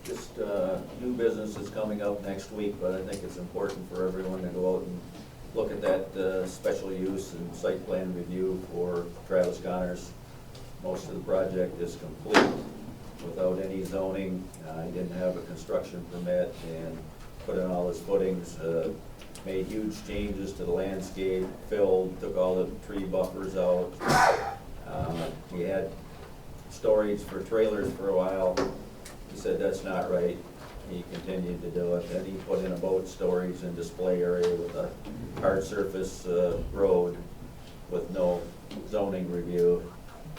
Just new business is coming up next week, but I think it's important for everyone to go out and look at that special use and site plan review for Travis Connors. Most of the project is complete without any zoning. He didn't have a construction permit and put in all his footings, made huge changes to the landscape, filled, took all the tree buffers out. He had storage for trailers for a while. He said that's not right. He continued to do it. Then he put in a boat storage and display area with a hard surface road with no zoning review.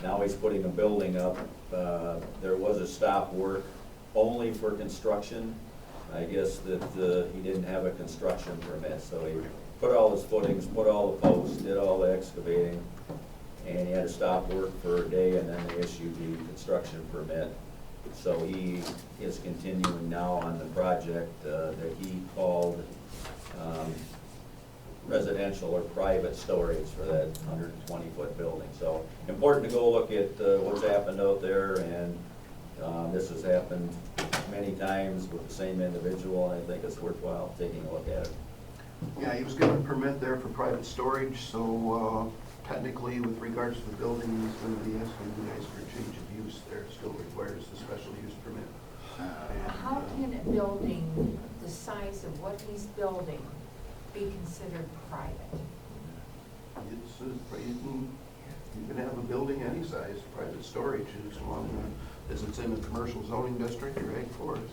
Now he's putting a building up. There was a stop work only for construction. I guess that he didn't have a construction permit, so he put all his footings, put all the posts, did all the excavating, and he had to stop work for a day, and then they issued the construction permit. So he is continuing now on the project that he called residential or private storage for that 120-foot building. So important to go look at what's happened out there, and this has happened many times with the same individual, and I think it's worthwhile taking a look at it. Yeah, he was given a permit there for private storage, so technically with regards to the building, he's going to be asking you guys for a change of use there. It still requires the special use permit. How can a building the size of what he's building be considered private? It's, you can have a building any size, private storage, as long as it's in a commercial zoning district, or ag forest.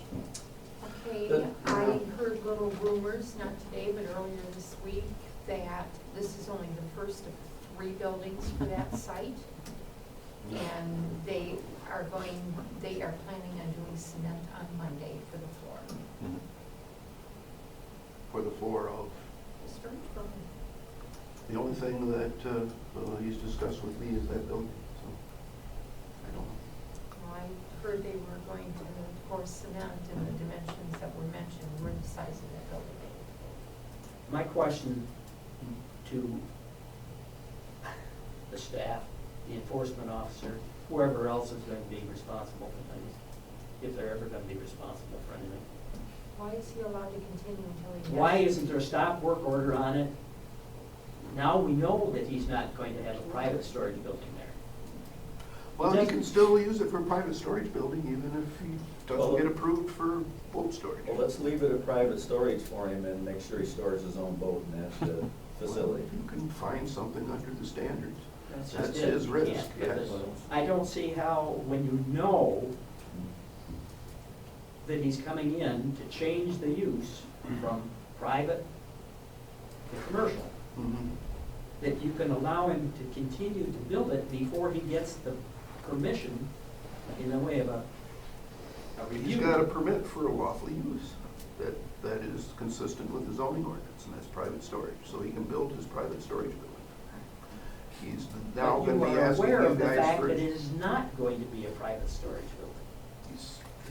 Okay, I heard little rumors, not today, but earlier this week, that this is only the first of 3 buildings for that site. And they are planning on doing cement on Monday for the floor. For the floor of? The storage building. The only thing that he's discussed with me is that building, so I don't know. Well, I heard they were going to pour cement, and the dimensions that were mentioned were the size of that building. My question to the staff, the enforcement officer, whoever else is going to be responsible for things, if they're ever going to be responsible for anything. Why is he allowed to continue until he does? Why isn't there a stop work order on it? Now we know that he's not going to have a private storage building there. Well, he can still use it for private storage building, even if he doesn't get approved for boat storage. Well, let's leave it a private storage for him and make sure he stores his own boat in that facility. Well, you can find something under the standards. That's That's his risk, yes. I don't see how, when you know that he's coming in to change the use from private to commercial, that you can allow him to continue to build it before he gets the permission in the way of a review. He's got a permit for a lawful use that is consistent with the zoning ordinance, and that's private storage, so he can build his private storage building. He's now going to be asking you are aware you of the guys fact for... that it is not going to be a private storage building.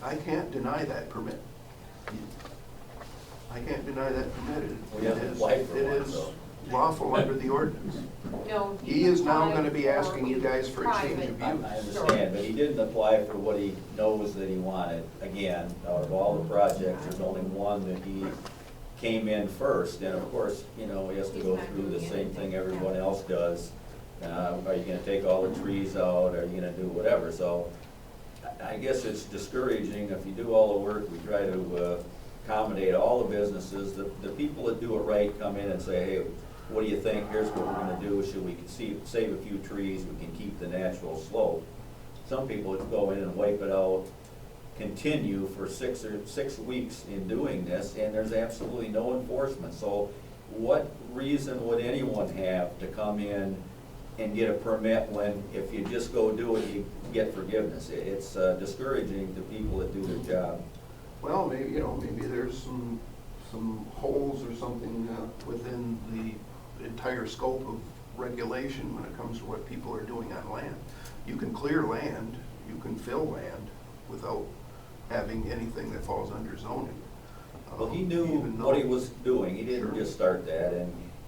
I can't deny that permit. I can't deny that permit. We haven't applied for It one, is so. lawful under the ordinance. No, He is now applied going to be for asking you guys for a change of private use. I understand, but he didn't apply for what he knows that he wanted. Again, out of all the projects, there's only one that he came in first, and of course, you know, he has to go through the same thing everyone else does. Are you gonna take all the trees out, are you gonna do whatever? So I guess it's discouraging if you do all the work, we try to accommodate all the businesses. The people that do it right come in and say, hey, what do you think? Here's what we're gonna do. Should we save a few trees? We can keep the natural slope. Some people would go in and wipe it out, continue for 6 weeks in doing this, and there's absolutely no enforcement. So what reason would anyone have to come in and get a permit when if you just go do it, you get forgiveness? It's discouraging to people that do their job. Well, maybe, maybe there's some holes or something within the entire scope of regulation when it comes to what people are doing on land. You can clear land, you can fill land without having anything that falls under zoning. Well, he knew what he was doing. He didn't just start that,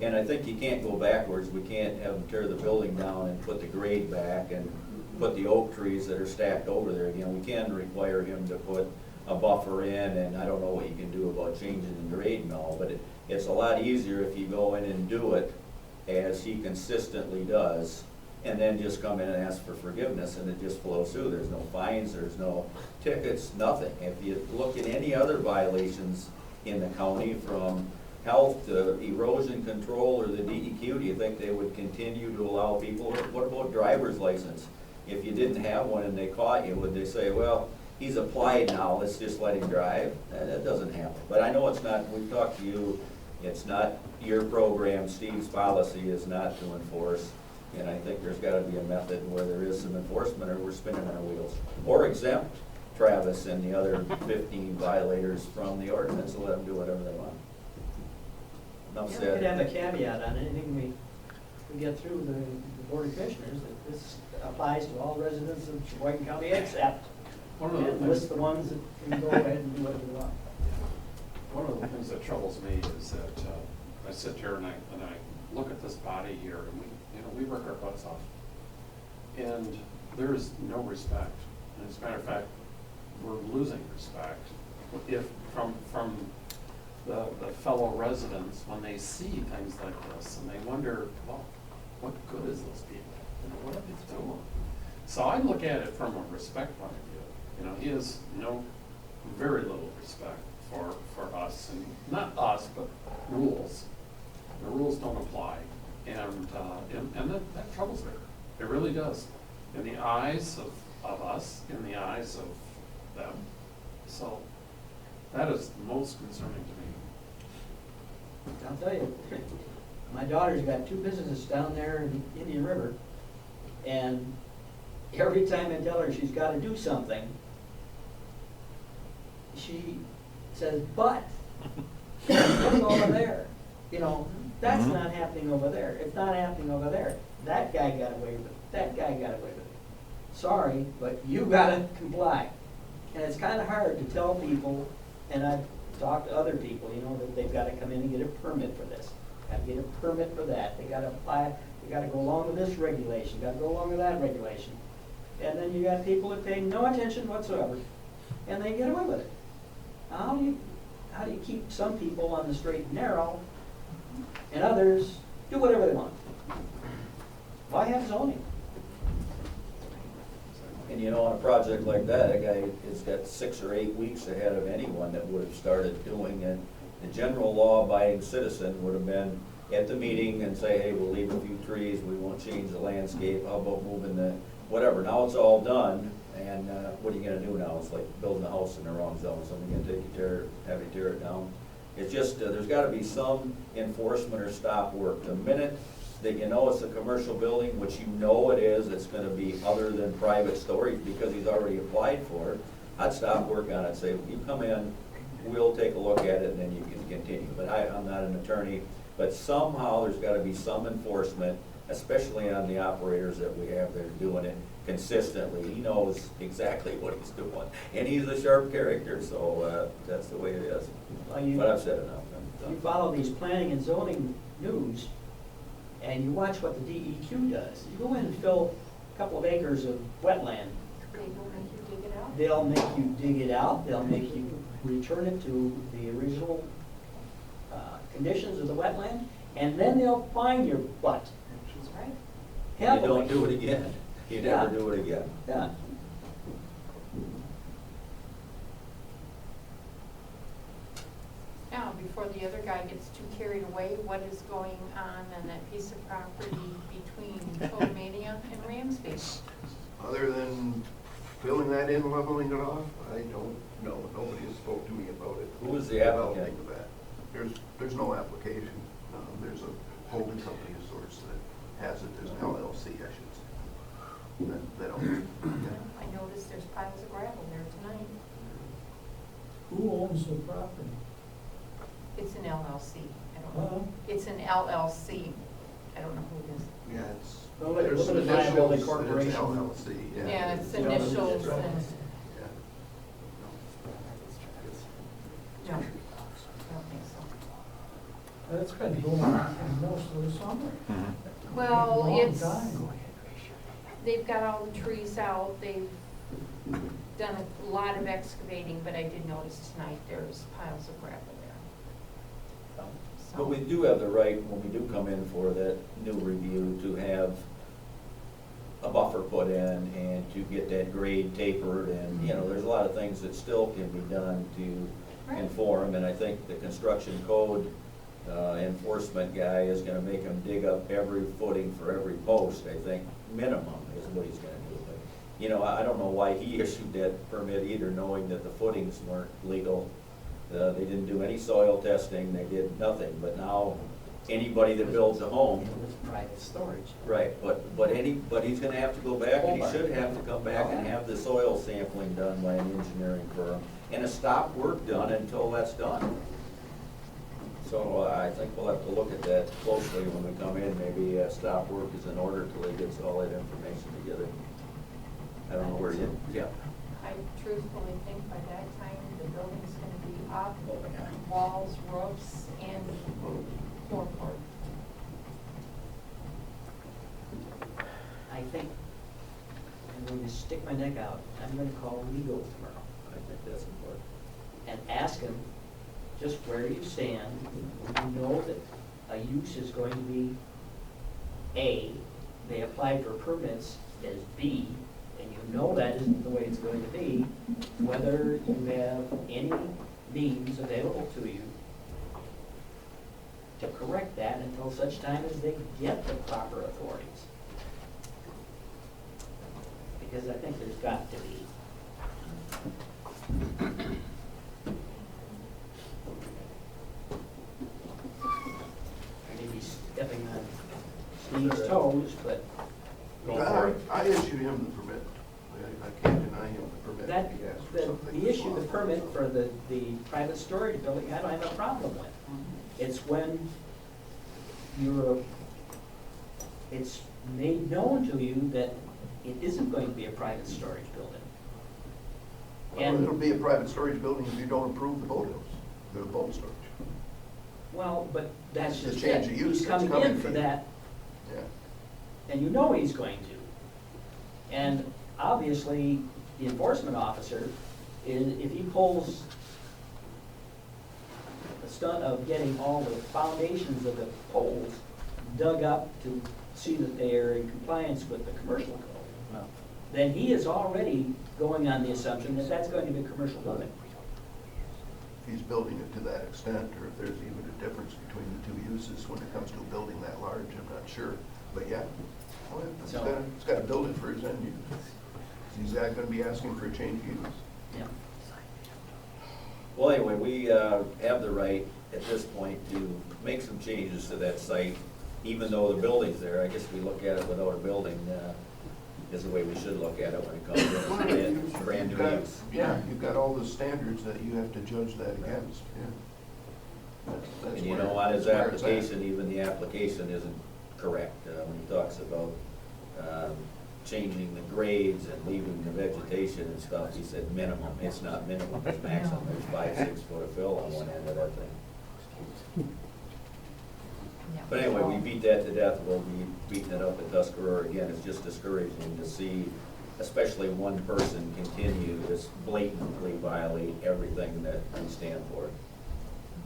and I think you can't go backwards. We can't have him tear the building down and put the grade back and put the oak trees that are stacked over there again. We can require him to put a buffer in, and I don't know what you can do about changing the grade and all, but it's a lot easier if you go in and do it as he consistently does, and then just come in and ask for forgiveness, and it just flows through. There's no fines, there's no tickets, nothing. If you look at any other violations in the county, from health to erosion control or the DEQ, do you think they would continue to allow people? What about driver's license? If you didn't have one and they caught you, would they say, well, he's applied now, let's just let him drive? That doesn't happen. But I know it's not, we've talked to you, it's not your program, Steve's policy is not to enforce. And I think there's gotta be a method where there is some enforcement, or we're spinning our wheels. Or exempt Travis and the other 15 violators from the ordinance and let them do whatever they want. Enough Yeah, we could have said. a caveat on anything we get through the Board of Commissioners, that this applies to all residents of Cheboygan County except, and list the ones that can go ahead and do whatever they want. One of the things that troubles me is that I sit here and I look at this body here, and we work our butts off, and there is no respect. And as a matter of fact, we're losing respect if from the fellow residents when they see things like this, and they wonder, well, what good is those people? You know, what are they doing? So I look at it from a respect point of view. You know, he has very little respect for us, and not us, but rules. The rules don't apply, and that troubles me. It really does, in the eyes of us, in the eyes of them. So that is most concerning to me. I'll tell you, my daughter's got 2 businesses down there in the Indian River, and every time I tell her she's gotta do something, she says, but, look over there. You know, that's not happening over there. It's not happening over there. That guy got away with it. That guy got away with it. Sorry, but you gotta comply. And it's kinda hard to tell people, and I've talked to other people, you know, that they've gotta come in and get a permit for this. Gotta get a permit for that. They gotta apply, they gotta go along with this regulation, gotta go along with that regulation. And then you got people that pay no attention whatsoever, and they get away with it. How do you keep some people on the straight and narrow, and others do whatever they want? Why have zoning? And you know, on a project like that, a guy has got 6 or 8 weeks ahead of anyone that would have started doing it. The general law-abiding citizen would have been at the meeting and say, hey, we'll leave a few trees, we won't change the landscape, how about moving the, whatever. Now it's all done, and what are you gonna do now? It's like building a house in the wrong zone, somebody gonna have you tear it down. It's just, there's gotta be some enforcement or stop work. The minute that you know it's a commercial building, which you know it is, it's gonna be other than private storage because he's already applied for it, I'd stop work on it, say, you come in, we'll take a look at it, and then you can continue. But I'm not an attorney, but somehow there's gotta be some enforcement, especially on the operators that we have that are doing it consistently. He knows exactly what he's doing, and he's a sharp character, so that's the way it is. Well, But I've said enough. you follow these planning and zoning news, and you watch what the DEQ does. You go in and fill a couple of acres of wetland. They will make you dig it out. They'll make you dig it out, they'll make you return it to the original conditions of the wetland, and then they'll fine your butt. That's right. You Heavily. don't do it again. You never Yeah. do it again. Yeah. Now, before the other guy gets too carried away, what is going on that piece of property between Cheboygan and Ramsby? Other than filling that in, leveling it off, I don't know. Nobody has spoke to me about it. Who is the applicant? Developing of that. There's no application. There's a holding company of sorts that has it. There's an LLC, I should say. That owns it. Yeah. I noticed there's piles of gravel there tonight. Who owns the property? It's an LLC. I don't know. Huh? It's an LLC. I don't know who it is. Yeah, it's, Well, there's some limited liability initials, and it's corporation. LLC, yeah. Yeah, it's Yeah, initials it's- and, Yeah. no, I don't think so. That's been going on for most of the summer. Well, Long it's, time. they've got all the trees out, they've done a lot of excavating, but I did notice tonight there's piles of gravel there. So- But we do have the right, when we do come in for that new review, to have a buffer put in and to get that grade tapered, and, you know, there's a lot of things that still can be done to Right. inform, and I think the construction code enforcement guy is gonna make him dig up every footing for every post, I think, minimum is what he's gonna do. But, you know, I don't know why he issued that permit either, knowing that the footings weren't legal. They didn't do any soil testing, they did nothing, but now anybody that builds a home, It was private storage. right, but he's gonna have to go back, and he should have to come back and have the soil sampling done by an engineering firm, and a stop work done until that's done. So I think we'll have to look at that closely when we come in, maybe stop work is in order till he gets all that information together. I don't know where you, yeah. I truthfully think by that time, the building's gonna be up, Oh, yeah. walls, roofs, and floorboard. I think I'm going to stick my neck out. I'm going to call legal tomorrow I think that's important. and ask them just where you stand. You know that a use is going to be A, they applied for permits as B, and you know that isn't the way it's going to be, whether you have any means available to you to correct that until such time as they get the proper authorities. Because I think there's got to be. I may be stepping on Steve's toes, but Go for it. I issued him the permit. I can't deny him the permit that, if he asked for something. the issue, the permit for the private storage building, I don't have a problem with. It's when it's made known to you that it isn't going to be a private storage building. Well, it'll be a private storage building if you don't approve the boat house, the boat storage. Well, but that's It's a just change it. of use He's that's coming coming in to for you. that, Yeah. and you know he's going to. And obviously, the enforcement officer, if he pulls the stunt of getting all the foundations of the poles dug up to see that they are in compliance with the commercial code, then he is already going on the assumption that that's going to be a commercial building. If he's building it to that extent, or if there's even a difference between the two uses when it comes to a building that large, I'm not sure. But yeah, well, it's So- got to build it for his end use. He's not going to be asking for a change of use. Yeah. Well, anyway, we have the right at this point to make some changes to that site, even though the building's there. I guess we look at it without a building, is the way we should look at it when it comes to You've brand new got- use. Yeah, you've got all the standards that you have to judge that against, yeah. That's And you where- know, on his that's where it's at. application, even the application isn't correct. When he talks about changing the grades and leaving the vegetation and stuff, he said minimum. It's not minimum, it's maximum. There's 5-6 foot of fill on one end of that thing. Yeah. But anyway, we beat that to death. We'll be beating it up at Tuscarora again. It's just discouraging to see, especially one person continue to blatantly violate everything that we stand for.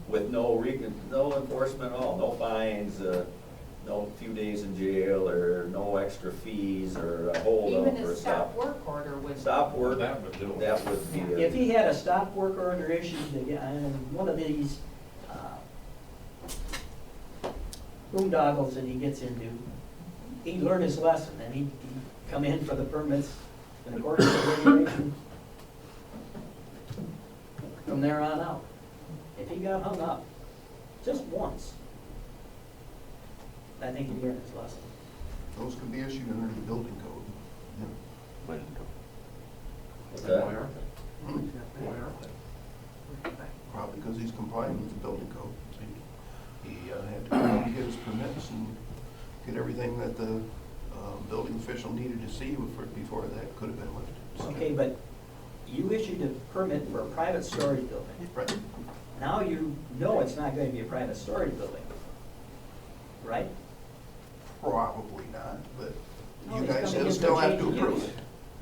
With no enforcement at all, no fines, no few days in jail, or no extra fees, or a holdup, Even or a a stop work order would. Stop work, That would do it. that would be If he had a stop work order issued again, one of these boondoggles that he gets into, he'd learn his lesson, and he'd come in for the permits in accordance with regulation from there on out. If he got hung up just once, I think he'd learn his lesson. Those can be issued under the building code. Yeah. What's Then that? why aren't they? Hmm? Why aren't they? Probably because he's complying with the building code. He had to go out and get his permits and get everything that the building official needed to see before that could have been lifted. So- Okay, but you issued a permit for a private storage building. Right. Now you know it's not going to be a private storage building, right? Probably not, but No, you he's guys coming in for still have to change of approve use. it.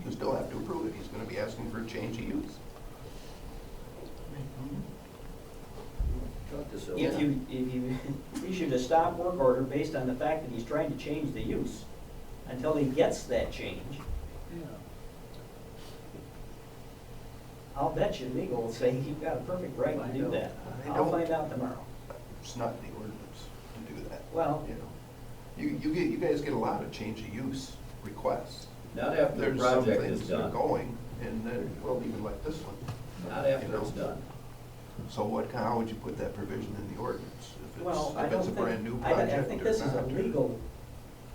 you still have to approve it. He's gonna be asking for a change of use. Talk to Sylvia. If you issued a stop work order based on the fact that he's trying to change the use until he gets that change, I'll bet you legal will say you've got a perfect right to do that. I'll find out tomorrow. It's not in the ordinance to do that. Well, You know, you guys get a lot of change of use requests. Not after the There's some project is things that are done. going, and then, well, even like this one. Not after it's done. So how would you put that provision in the ordinance? well, I If don't it's a think, brand new I project think or this is a not, or- legal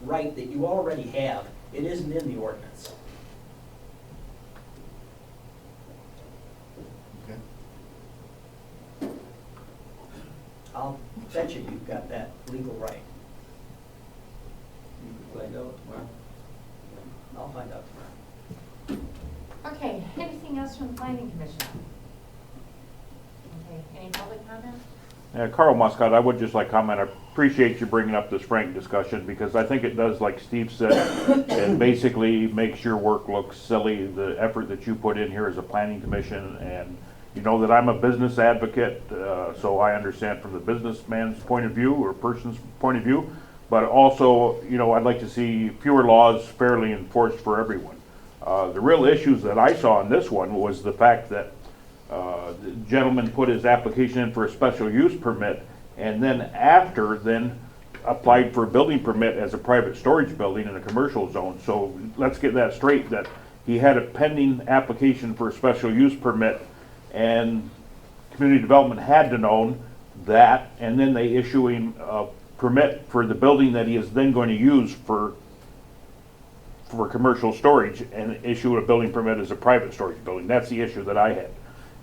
right that you already have. It isn't in the ordinance. Okay. I'll bet you you've got that legal right. You can find out tomorrow. I'll find out tomorrow. Okay, anything else from the planning commission? Okay, any public comment? Carl Muscat, I would just like to comment, I appreciate you bringing up this frank discussion, because I think it does, like Steve said, it basically makes your work look silly, the effort that you put in here as a planning commission, and you know that I'm a business advocate, so I understand from the businessman's point of view, or person's point of view, but also, you know, I'd like to see fewer laws fairly enforced for everyone. The real issues that I saw in this one was the fact that the gentleman put his application in for a special use permit, and then applied for a building permit as a private storage building in a commercial zone. So let's get that straight, that he had a pending application for a special use permit, and community development had to know that, and then they issue him a permit for the building that he is then going to use for commercial storage, and issue a building permit as a private storage building. That's the issue that I had.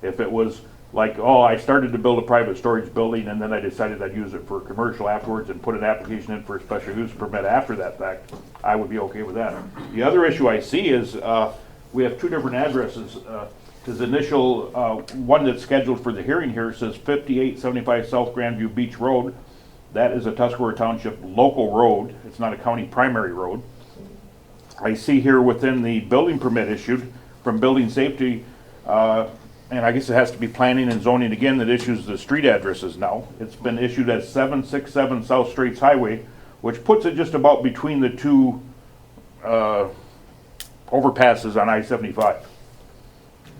If it was like, oh, I started to build a private storage building and then I decided I'd use it for commercial afterwards and put an application in for a special use permit after that fact, I would be okay with that. The other issue I see is we have two different addresses. His initial one that's scheduled for the hearing here says 5875 South Grandview Beach Road. That is a Tuscarora Township local road. It's not a county primary road. I see here within the building permit issued from building safety, and I guess it has to be planning and zoning again that issues the street addresses now. It's been issued as 767 South Straits Highway, which puts it just about between the two overpasses on I-75.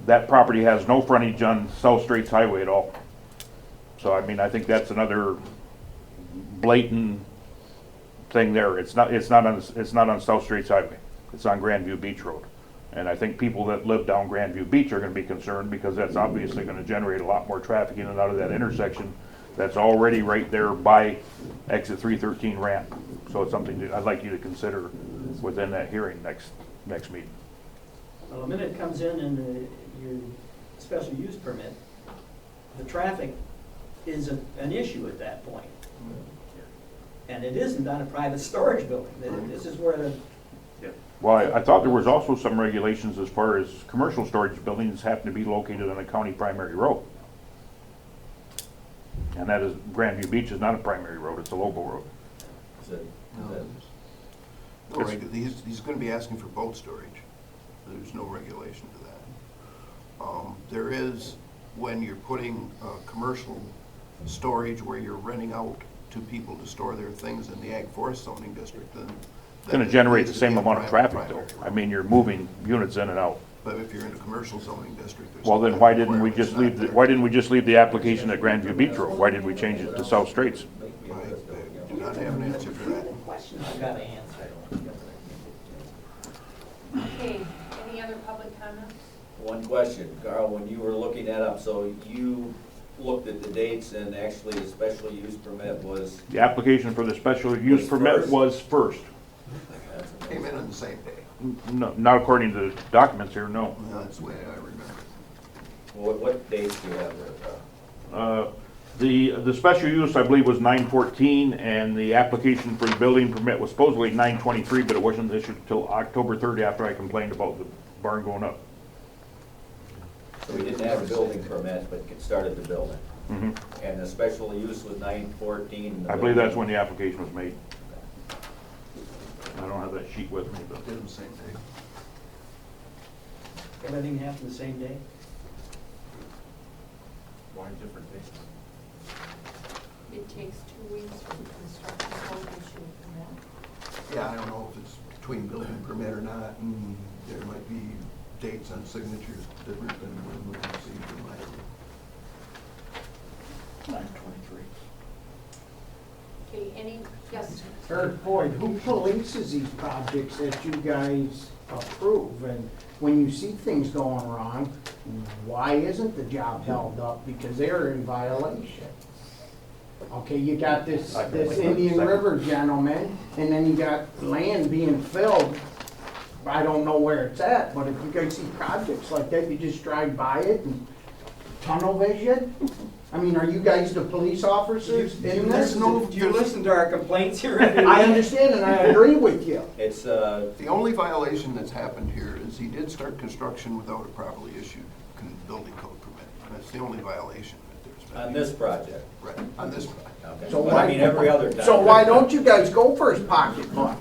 That property has no frontage on South Straits Highway at all. So I mean, I think that's another blatant thing there. It's not on South Straits Highway. It's on Grandview Beach Road. And I think people that live down Grandview Beach are going to be concerned, because that's obviously going to generate a lot more traffic in and out of that intersection that's already right there by exit 313 ramp. So it's something that I'd like you to consider within that hearing next meeting. Well, the minute it comes in and your special use permit, the traffic is an issue at that point. And it isn't on a private storage building. This is where the Well, I thought there was also some regulations as far as commercial storage buildings happen to be located on a county primary road. And that is, Grandview Beach is not a primary road, it's a local road. He's going to be asking for boat storage. There's no regulation to that. There is, when you're putting commercial storage where you're renting out to people to store their things in the Ag Forest zoning district, then It's going to generate the same amount of traffic though. I mean, you're moving units in and out. But if you're in a commercial zoning district, there's. Well, then no why didn't we requirement. just It's leave not why didn't we just leave the application at Grandview Beach Road? Why did we change it to South Straits? there. I do not have an answer for that. questions I've got to answer. Okay, any other public comments? One question, Carl, when you were looking that up, so you looked at the dates and actually the special use permit was, The application for the special use Was permit first? was first. Came in on the same day. No, not according to the documents here, no. That's the way I remember. what dates do you have there? The special use, I believe, was 9/14, and the application for the building permit was supposedly 9/23, but it wasn't issued until October 3rd after I complained about the barn going up. So we didn't have a building permit, but started the building. Mhm. And the special use was 9/14. I believe that's when the application was made. I don't have that sheet with me, but. Did the same day. Everything happened the same day? Why different dates? It takes 2 weeks for the construction code issue permit. Yeah, I don't know if it's between building permit or not, and there might be dates on signatures different than when we received them. 9/23. Okay, any, yes, Eric Boyd, who polices these projects that you guys approve? And when you see things going wrong, why isn't the job held up? Because they're in violation. Okay, you got this Indian River gentleman, and then you got land being filled. I don't know where it's at, but if you guys see projects like that, you just drive by it and tunnel vision? I mean, are you guys the police officers in this? You listen to our complaints here? I understand and I agree with you. It's, The only violation that's happened here is he did start construction without a properly issued building code permit. That's the only violation that there's been. on this project. Right, on this project. Okay. So But I mean, every other time. So why don't you guys go for his pocketbook?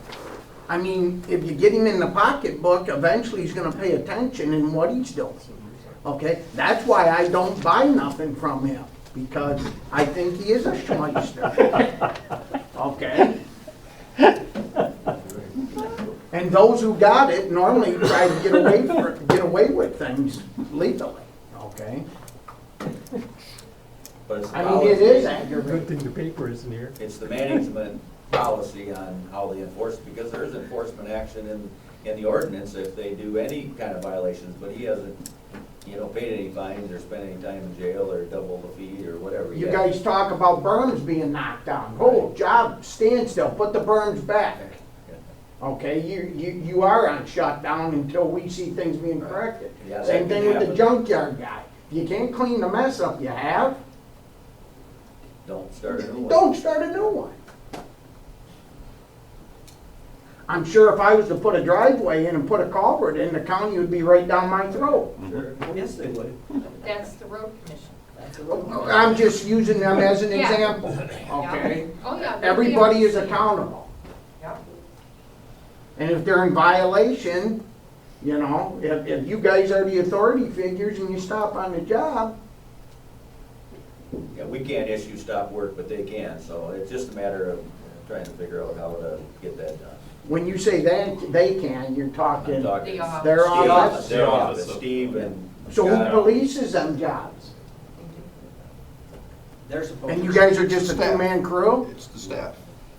I mean, if you get him in the pocketbook, eventually he's gonna pay attention in what he's doing. Okay, that's why I don't buy nothing from him, because I think he is a schmeister. Okay? And those who got it normally try to get away with things legally, okay? But it's the I mean, it is policy. aggravating. the paper isn't here. It's the management policy on how they enforce, because there is enforcement action in the ordinance if they do any kind of violations, but he hasn't, paid any fines or spent any time in jail or double the fee or whatever. You yet. guys talk about berms being knocked down. Oh, job, stand still, put the berms back. Okay, you are on shutdown until we see things being corrected. Yeah, Same that thing can with the happen. junkyard guy. You can't clean the mess up you have, Don't start a new one. don't start a new one. I'm sure if I was to put a driveway in and put a culvert in, the county would be right down my throat. Sure. Yes, they would. that's the road commission. That's a road. I'm just using them as an Yeah. example, okay? Oh, yeah. Everybody is accountable. Yeah. And if they're in violation, if you guys are the authority figures and you stop on the job, Yeah, we can't issue stop work, but they can, so it's just a matter of trying to figure out how to get that done. when you say they can, you're I'm talking, talking. The office. Their office? Their office, Steve and. so who Scott. polices them jobs? They're supposed to. And you guys are just a two-man crew? It's the staff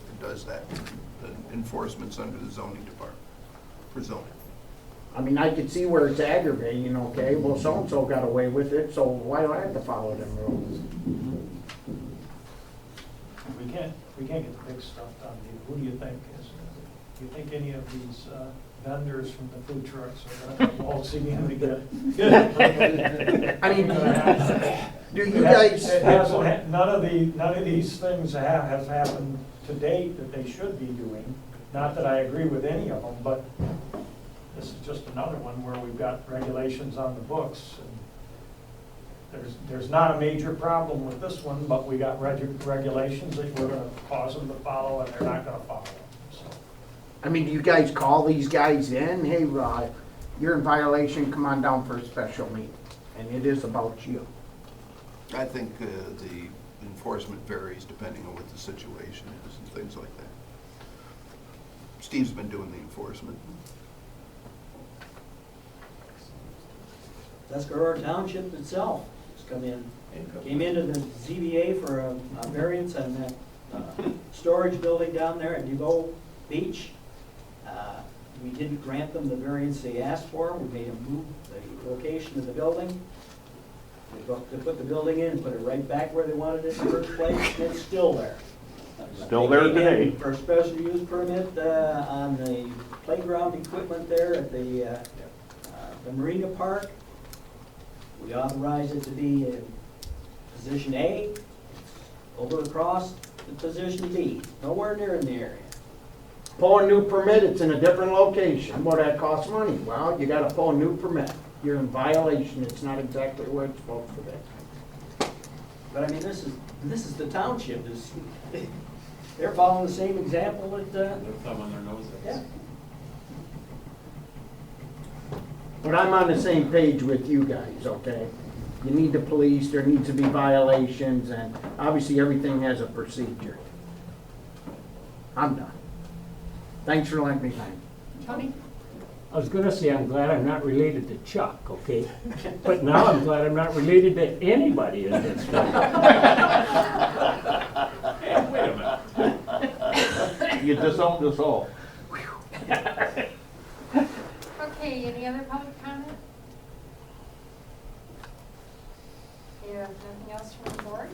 that does that. The enforcement's under the zoning department, for zoning. I mean, I could see where it's aggravating, okay, well, so-and-so got away with it, so why do I have to follow them rules? We can't get the big stuff done. Who do you think is, do you think any of these vendors from the food trucks are gonna all see in to get? I mean, do you guys, It hasn't, none of these things has happened to date that they should be doing. Not that I agree with any of them, but this is just another one where we've got regulations on the books. And there's not a major problem with this one, but we got regulations that we're gonna cause them to follow, and they're not gonna follow them, so. I mean, do you guys call these guys in, hey, Rod, you're in violation, come on down for a special meeting, and it is about you? I think the enforcement varies depending on what the situation is and things like that. Steve's been doing the enforcement. Tuscarora Township itself has come in, came into the ZBA for a variance on that storage building down there at Devo Beach. We didn't grant them the variance they asked for. We made them move the location of the building. They put the building in and put it right back where they wanted it in the first place, and it's still there. Still They there came in today. For a special use permit on the playground equipment there at the Marina Park. We authorized it to be in position A, over across to position B, nowhere near in the area. Pull a new permit, it's in a different location, well, that costs money, well, you gotta pull a new permit, you're in violation, it's not exactly where it's supposed to be. But I mean, this is the township, they're following the same example that, Their thumb on their nose. yeah. But I'm on the same page with you guys, okay? You need the police, there needs to be violations, and obviously everything has a procedure. I'm done. Thanks for letting me vent. Tony? I was gonna say, I'm glad I'm not related to Chuck, okay? But now I'm glad I'm not related to anybody in this room. Hey, wait a minute. You disowned us all. Okay, any other public comment? You have nothing else from the board?